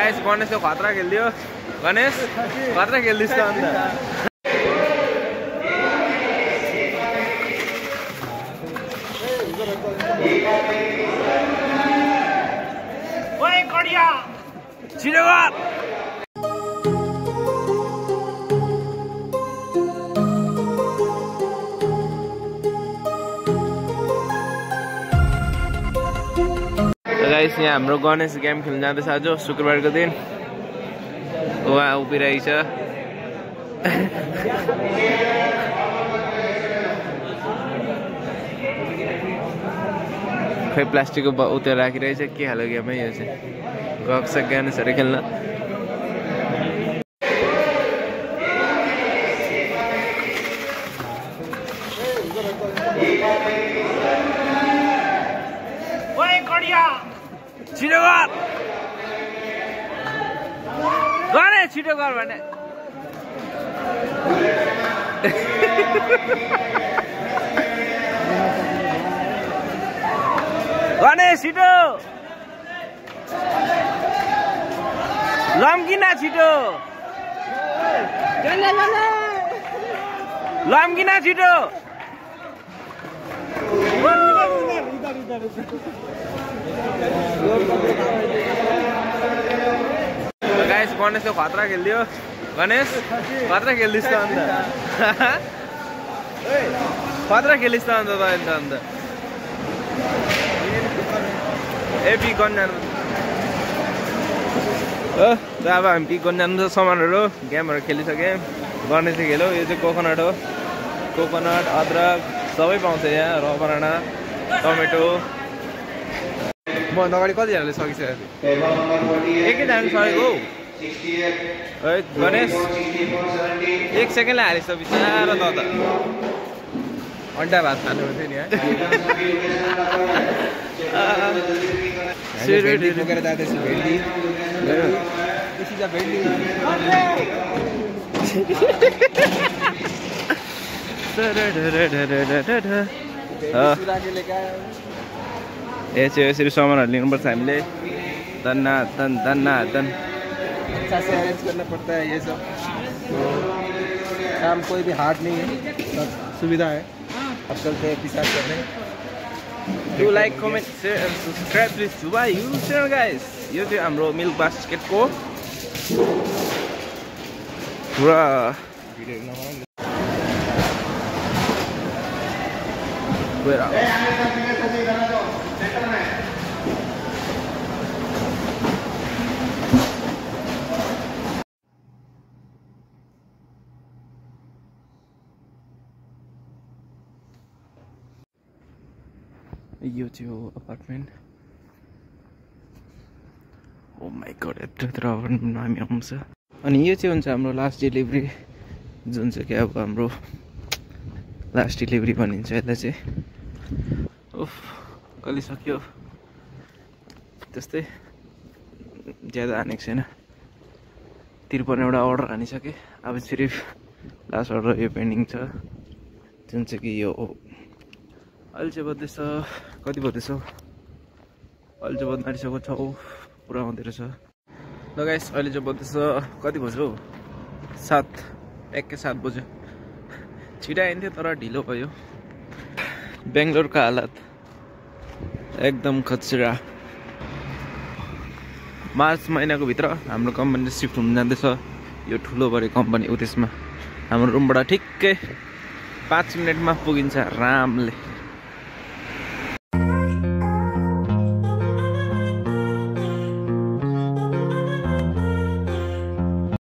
guys गणेशले खतरा खेलिदियो गणेश खतरा खेल्दिस् त अन्त ओए कडिया छिटो गर गाइस यहाँ हाम्रो गणेश गेम खेल्न जाँदैछ आज शुक्रबारको दिन उहाँ उभिरहेछ खै प्लास्टिकको उत्यो राखिरहेछ के खाले गेम है यो चाहिँ गएको छ गणेशहरू खेल्न छिटो गर गणेश छिटो गर भने गणेश छिटो लम्किना छिटो लम्किना छिटो गाइस गणेशले खतरा खेलिदियो गणेश खतरा खेल्दिस् त अन्त खतरा खेलिस् त अन्त अन्त ए पिक गर्न जानु अब हामी पिक गर्न जानु छ सामानहरू गेमहरू खेलिसक्यौँ गणेशले खेल्यो यो चाहिँ कोकोनट हो कोकोनट अदरक सबै पाउँछ यहाँ र बनाना टमेटो भन्दा अगाडि कतिजनाले सकिसक्यो एकैजनाले सकेको है गणेश 1 सेकेन्डलाई हालिस् त बिस्तारो त अन्डा भात खानु हुन्थ्यो नि है बोकेर जाँदैछु भेन्डी यसरी सामानहरू लिनुपर्छ हामीले धन्ना अच्छा से अरेंज करना पड़ता है ये सब काम कोई भी हार्ड नहीं है सब सुविधा है अब चलते हैं पिसाब करने do like comment share and subscribe please to my YouTube channel guys यो चाहिँ हाम्रो मिल्क बास्केट को पुरा भिडियो यो चाहिँ हो अपार्टमेन्ट ओ माई गॉड यत्रो अपार्टमेन्टमा हामी आउँछ अनि यो चाहिँ हुन्छ हाम्रो लास्ट डेलिभरी जुन चाहिँ कि अब हाम्रो लास्ट डेलिभरी भनिन्छ यसलाई चाहिँ उफ कहिले सक्यो त्यस्तै ज्यादा हानेको छैन 53वटा अर्डर हानिसकेँ अब सिर्फ लास्ट अर्डर यो पेन्डिङ छ जुन चाहिँ कि यो अहिले चाहिँ बज्दैछ कति बज्दैछ अहिले चाहिँ बज्न आँटिसकेको 6 पुरा आउँदै रहेछ ल गाइस अहिले चाहिँ बज्दैछ कति बज्यो 7 एकै 7 बज्यो छिटो आइन्थ्यो तर ढिलो भयो बेङ्गलोरको हालत एकदम खचरा मार्च महिनाको भित्र हाम्रो कम्पनी सिफ्ट हुन जाँदैछ यो ठुलो बढी कम्पनी हो त्यसमा हाम्रो रुमबाट ठिक्कै 5 मिनटमा पुगिन्छ आरामले